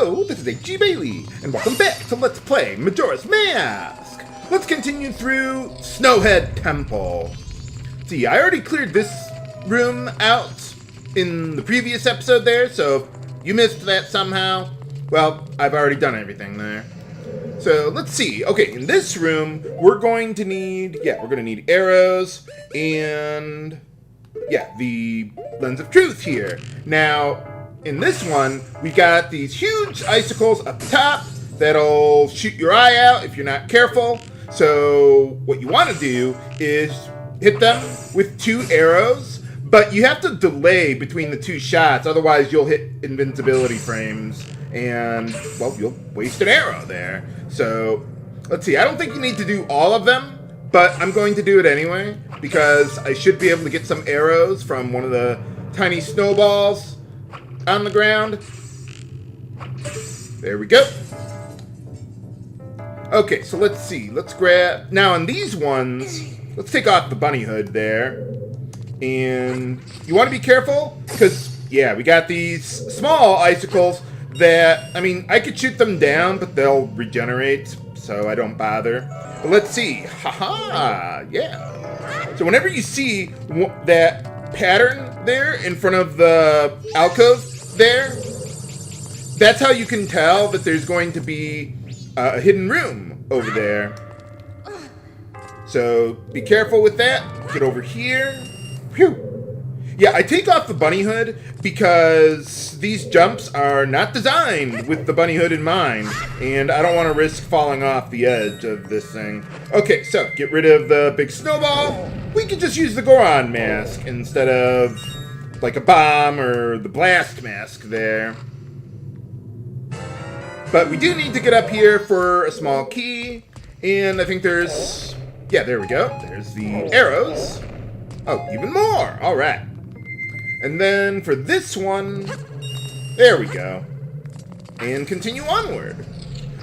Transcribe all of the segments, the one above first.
Hello, this is H.G. Bailey, and welcome back to Let's Play Majora's Mask! Let's continue through Snowhead Temple. See, I already cleared this room out in the previous episode there, so if you missed that somehow, well, I've already done everything there. So, let's see. Okay, in this room, we're going to need arrows and, the Lens of Truth here. Now, in this one, we got these huge icicles up the top that'll shoot your eye out if you're not careful. So what you want to do is hit them with 2 arrows, but you have to delay between the 2 shots, otherwise you'll hit invincibility frames and, well, you'll waste an arrow there. So, let's see, I don't think you need to do all of them, but I'm going to do it anyway, because I should be able to get some arrows from one of the tiny snowballs on the ground. There we go. Okay, so let's see. Let's grab... Now, on these ones, let's take off the bunny hood there. And you want to be careful, because, we got these small icicles that, I mean, I could shoot them down, but they'll regenerate, so I don't bother. But let's see. Haha, yeah. So whenever you see that pattern there in front of the alcove there, that's how you can tell that there's going to be a hidden room over there. So be careful with that. Get over here. Phew. Yeah, I take off the bunny hood because these jumps are not designed with the bunny hood in mind, and I don't want to risk falling off the edge of this thing. Okay, so get rid of the big snowball. We can just use the Goron mask instead of like a bomb or the blast mask there. But we do need to get up here for a small key, and I think there's... Yeah, there we go. There's the arrows. Oh, even more! Alright. And then for this one, there we go. And continue onward.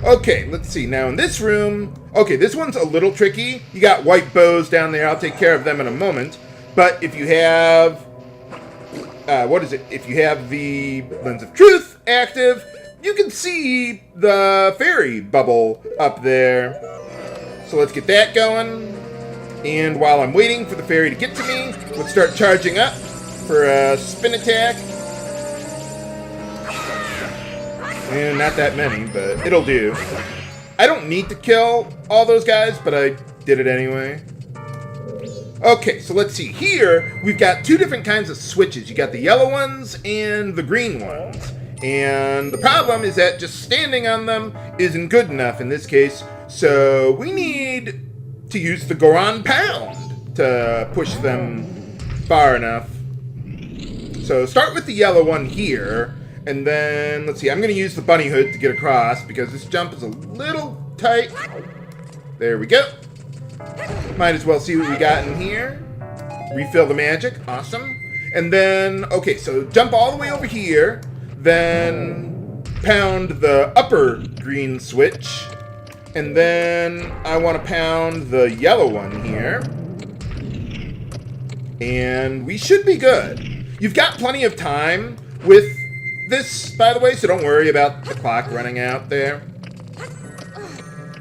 Okay, let's see. Now in this room, okay, this one's a little tricky. You got white bows down there. I'll take care of them in a moment. But if you have... If you have the Lens of Truth active, you can see the fairy bubble up there. So let's get that going. And while I'm waiting for the fairy to get to me, let's start charging up for a spin attack. And not that many, but it'll do. I don't need to kill all those guys, but I did it anyway. Okay, so let's see. Here, we've got 2 different kinds of switches. You got the yellow ones and the green ones. And the problem is that just standing on them isn't good enough in this case. So we need to use the Goron Pound to push them far enough. So start with the yellow one here. And then, let's see, I'm going to use the bunny hood to get across because this jump is a little tight. There we go. Might as well see what we got in here. Refill the magic. Awesome. And then, okay, so jump all the way over here. Then pound the upper green switch. And then I want to pound the yellow one here. And we should be good. You've got plenty of time with this, by the way, so don't worry about the clock running out there.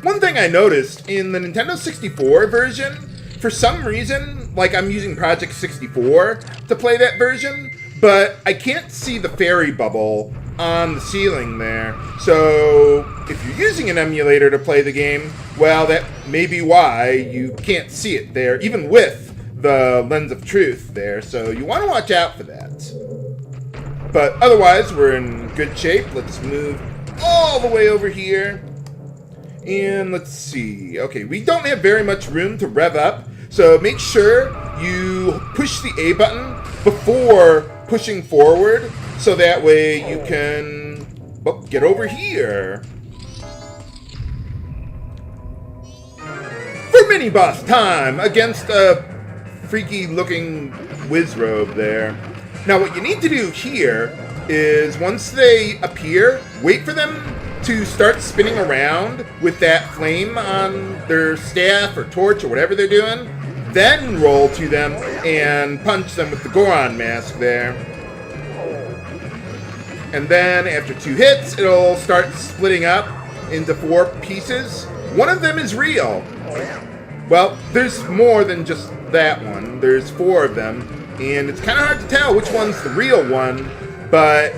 One thing I noticed in the Nintendo 64 version, for some reason, like I'm using Project 64 to play that version, but I can't see the fairy bubble on the ceiling there. So if you're using an emulator to play the game, well, that may be why you can't see it there, even with the Lens of Truth there. So you want to watch out for that. But otherwise, we're in good shape. Let's move all the way over here. And let's see. Okay, we don't have very much room to rev up, so make sure you push the A button before pushing forward, so that way you can, well, get over here. For mini-boss time against a freaky-looking Wizrobe there. Now, what you need to do here is, once they appear, wait for them to start spinning around with that flame on their staff or torch or whatever they're doing, then roll to them and punch them with the Goron mask there. And then after 2 hits, it'll start splitting up into 4 pieces. One of them is real. Well, there's more than just that one. There's 4 of them, and it's kind of hard to tell which one's the real one, but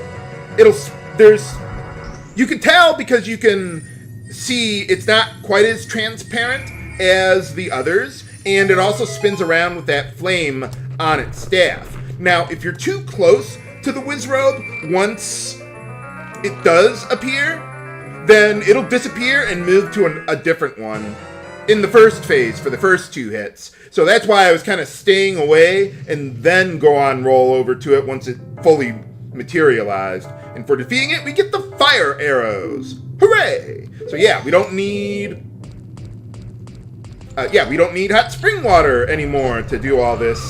you can tell because you can see it's not quite as transparent as the others, and it also spins around with that flame on its staff. Now, if you're too close to the Wizrobe, once it does appear, then it'll disappear and move to a different one in the first phase for the first 2 hits. So that's why I was kind of staying away and then go on roll over to it once it fully materialized. And for defeating it, we get the fire arrows. Hooray! So yeah, we don't need hot spring water anymore to do all this.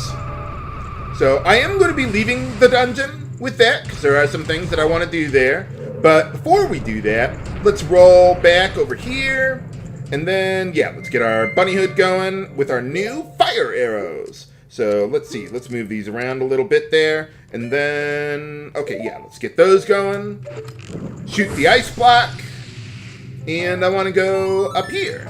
So I am going to be leaving the dungeon with that, because there are some things that I want to do there. But before we do that, let's roll back over here. And then, yeah, let's get our bunny hood going with our new fire arrows. So let's see, let's move these around a little bit there. And then, okay, yeah, let's get those going. Shoot the ice block. And I want to go up here.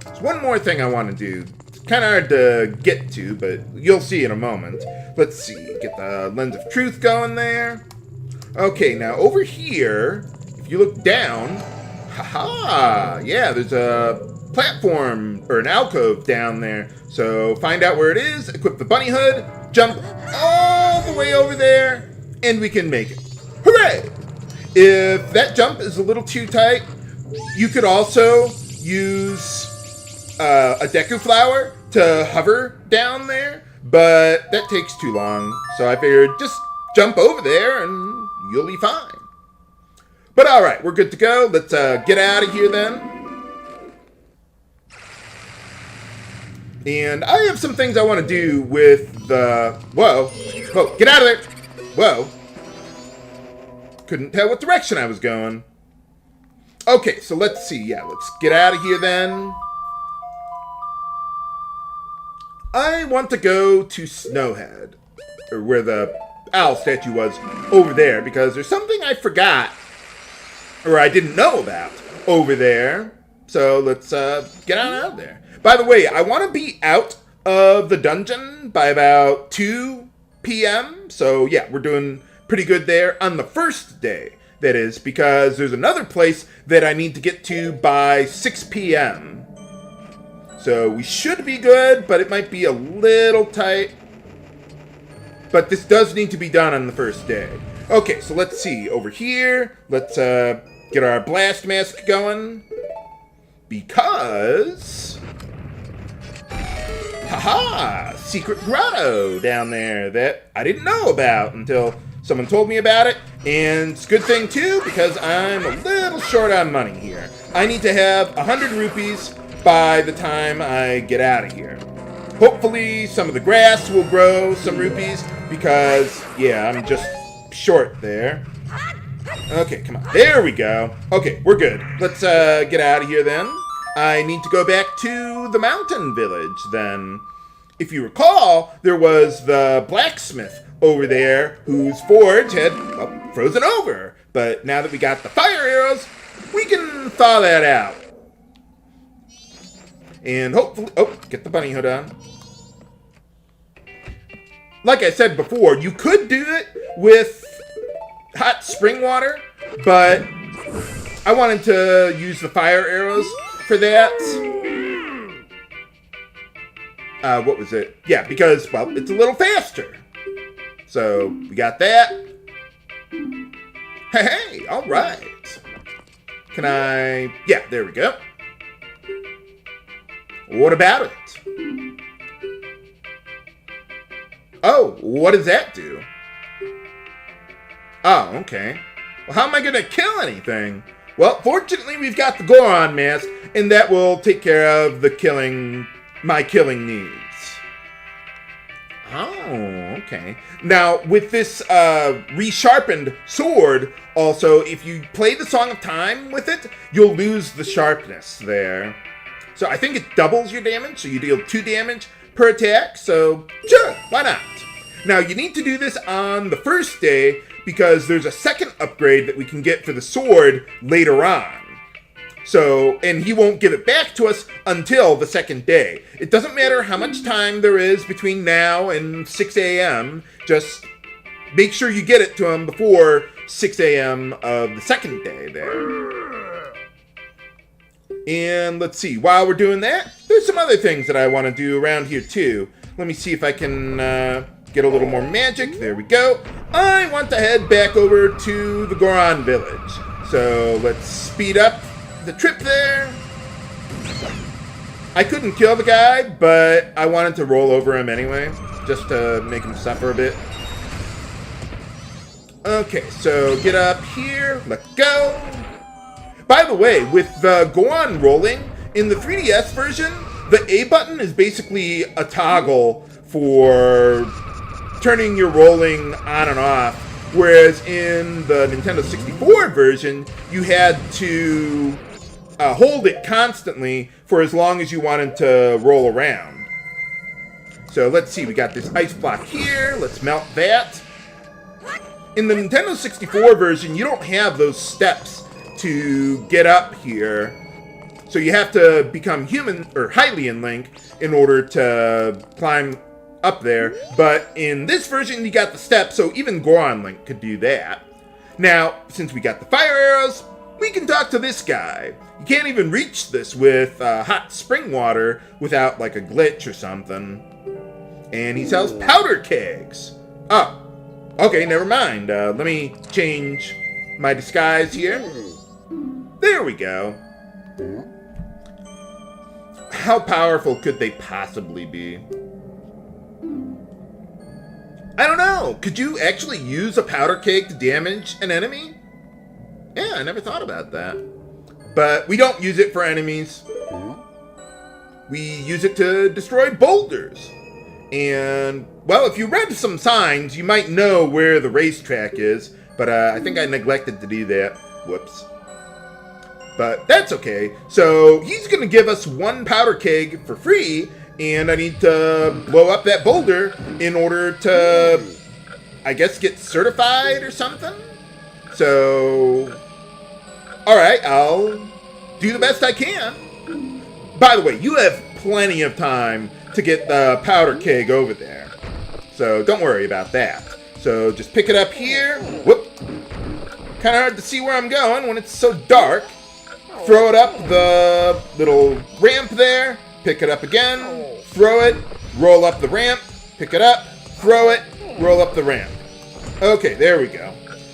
There's one more thing I want to do. It's kind of hard to get to, but you'll see in a moment. Let's see, get the Lens of Truth going there. Okay, now over here, if you look down, haha, yeah, there's a platform or an alcove down there. So find out where it is, equip the bunny hood, jump all the way over there, and we can make it. Hooray! If that jump is a little too tight, you could also use a Deku Flower to hover down there, but that takes too long. So I figured just jump over there and you'll be fine. But alright, we're good to go. Let's get out of here then. And I have some things I want to do with the... Whoa, get out of there! Whoa. Couldn't tell what direction I was going. Okay, so let's see. Yeah, let's get out of here then. I want to go to Snowhead, or where the owl statue was over there, because there's something I forgot, or I didn't know about over there. So let's get on out of there. By the way, I want to be out of the dungeon by about 2 p.m. So yeah, we're doing pretty good there on the first day. That is, because there's another place that I need to get to by 6 p.m. So we should be good, but it might be a little tight. But this does need to be done on the first day. Okay, so let's see. Over here, let's get our blast mask going. Because... haha! Secret grotto down there that I didn't know about until someone told me about it. And it's a good thing, too, because I'm a little short on money here. I need to have 100 rupees by the time I get out of here. Hopefully, some of the grass will grow some rupees, because, yeah, I'm just short there. Okay, come on. There we go. Okay, we're good. Let's get out of here then. I need to go back to the mountain village then. If you recall, there was the blacksmith over there whose forge had frozen over. But now that we got the fire arrows, we can thaw that out. And hopefully... oh, get the bunny hood on. Like I said before, you could do it with hot spring water, but I wanted to use the fire arrows for that. What was it? Yeah, because, well, it's a little faster. So, we got that. Hey, all right. Can I... yeah, there we go. What about it? Oh, what does that do? Oh, okay. Well, how am I going to kill anything? Well, fortunately, we've got the Goron mask, and that will take care of the my killing needs. Oh, okay. Now, with this resharpened sword, also, if you play the Song of Time with it, you'll lose the sharpness there. So I think it doubles your damage, so you deal 2 damage per attack, so sure, why not? Now, you need to do this on the first day, because there's a second upgrade that we can get for the sword later on. So, and he won't give it back to us until the second day. It doesn't matter how much time there is between now and 6 a.m. Just make sure you get it to him before 6 a.m. of the second day there. And let's see, while we're doing that, there's some other things that I want to do around here too. Let me see if I can get a little more magic. There we go. I want to head back over to the Goron Village. So let's speed up the trip there. I couldn't kill the guy, but I wanted to roll over him anyway, just to make him suffer a bit. Okay, so get up here, let go. By the way, with the Goron rolling, in the 3DS version, the A button is basically a toggle for turning your rolling on and off, whereas in the Nintendo 64 version, you had to hold it constantly for as long as you wanted to roll around. So let's see, we got this ice block here. Let's melt that. In the Nintendo 64 version, you don't have those steps to get up here. So you have to become human or Hylian Link in order to climb up there. But in this version, you got the steps, so even Goron Link could do that. Now, since we got the fire arrows, we can talk to this guy. You can't even reach this with hot spring water without like a glitch or something. And he sells powder kegs. Oh, okay, never mind. Let me change my disguise here. There we go. How powerful could they possibly be? I don't know. Could you actually use a powder keg to damage an enemy? Yeah, I never thought about that. But we don't use it for enemies. We use it to destroy boulders. And, well, if you read some signs, you might know where the racetrack is. But I think I neglected to do that. Whoops. But that's okay. So he's going to give us one powder keg for free. And I need to blow up that boulder in order to, I guess, get certified or something. So, alright, I'll do the best I can. By the way, you have plenty of time to get the powder keg over there. So don't worry about that. So just pick it up here. Whoop. Kind of hard to see where I'm going when it's so dark. Throw it up the little ramp there. Pick it up again. Throw it. Roll up the ramp. Pick it up. Throw it. Roll up the ramp. Okay, there we go.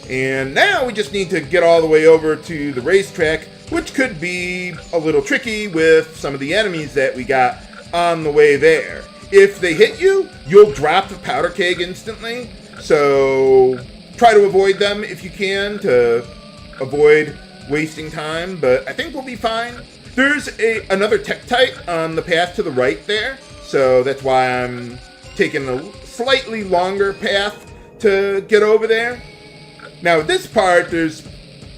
And now we just need to get all the way over to the racetrack, which could be a little tricky with some of the enemies that we got on the way there. If they hit you, you'll drop the powder keg instantly. So try to avoid them if you can to avoid wasting time, but I think we'll be fine. There's another Tektite on the path to the right there, so that's why I'm taking a slightly longer path to get over there. Now, this part, there's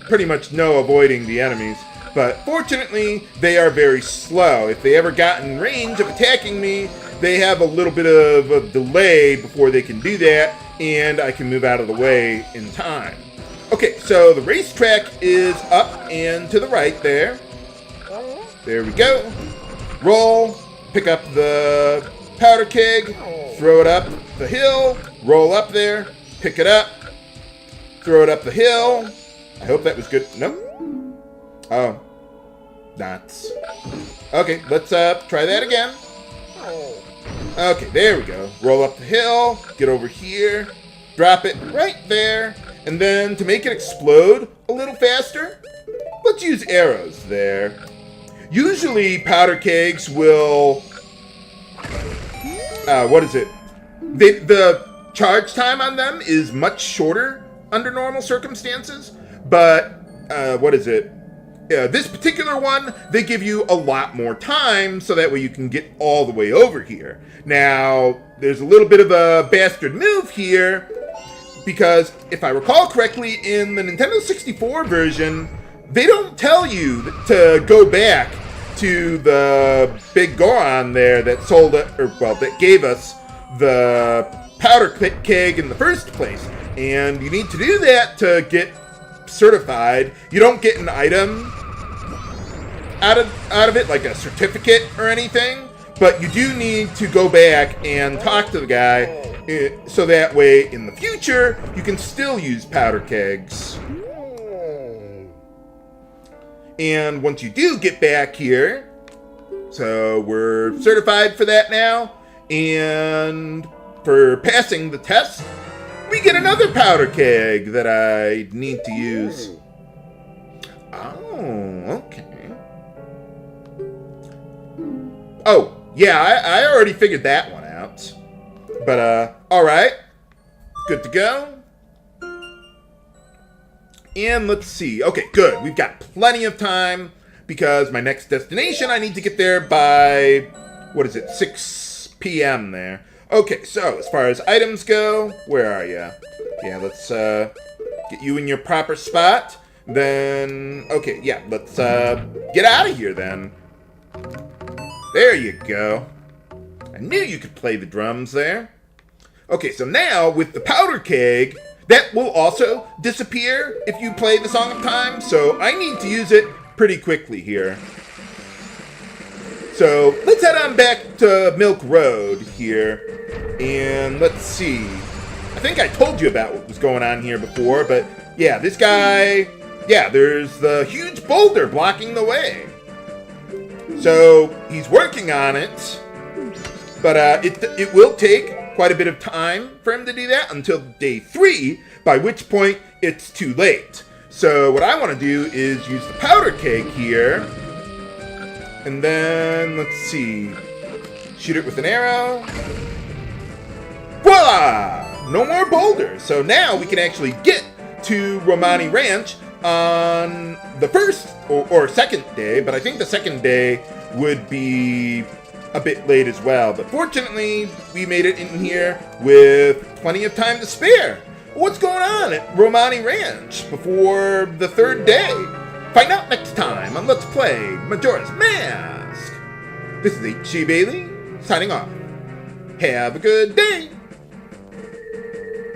pretty much no avoiding the enemies, but fortunately, they are very slow. If they ever got in range of attacking me, they have a little bit of a delay before they can do that, and I can move out of the way in time. Okay, so the racetrack is up and to the right there. There we go. Roll, pick up the powder keg, throw it up the hill, roll up there, pick it up, throw it up the hill. I hope that was good. Nope. Oh. Nuts. Okay, let's try that again. Okay, there we go. Roll up the hill, get over here, drop it right there, and then to make it explode a little faster, let's use arrows there. Usually powder kegs will, what is it? The charge time on them is much shorter under normal circumstances, but, what is it? This particular one, they give you a lot more time, so that way you can get all the way over here. Now, there's a little bit of a bastard move here, because if I recall correctly, in the Nintendo 64 version, they don't tell you to go back to the big Goron there that sold it, or well, that gave us the powder keg in the first place. And you need to do that to get certified. You don't get an item out of it, like a certificate or anything, but you do need to go back and talk to the guy so that way in the future you can still use powder kegs. And once you do get back here, so we're certified for that now, and for passing the test, we get another powder keg that I need to use. Oh, okay. Oh, yeah, I already figured that one out. But, alright. Good to go. And let's see. Okay, good. We've got plenty of time because my next destination, I need to get there by, 6 p.m. there. Okay, so as far as items go, where are you? Yeah, let's get you in your proper spot. Then, okay, yeah, let's get out of here then. There you go. I knew you could play the drums there. Okay, so now with the powder keg, that will also disappear if you play the Song of Time, so I need to use it pretty quickly here. So let's head on back to Milk Road here, and let's see. I think I told you about what was going on here before, but yeah, this guy, yeah, there's the huge boulder blocking the way. So he's working on it, but it will take quite a bit of time for him to do that until day 3, by which point it's too late. So what I want to do is use the powder keg here, and then let's see, shoot it with an arrow. Voila! No more boulders. So now we can actually get to Romani Ranch on the first or second day, but I think the second day would be a bit late as well. But fortunately, we made it in here with plenty of time to spare. What's going on at Romani Ranch before the third day? Find out next time on Let's Play Majora's Mask. This is H.G. Bailey, signing off. Have a good day.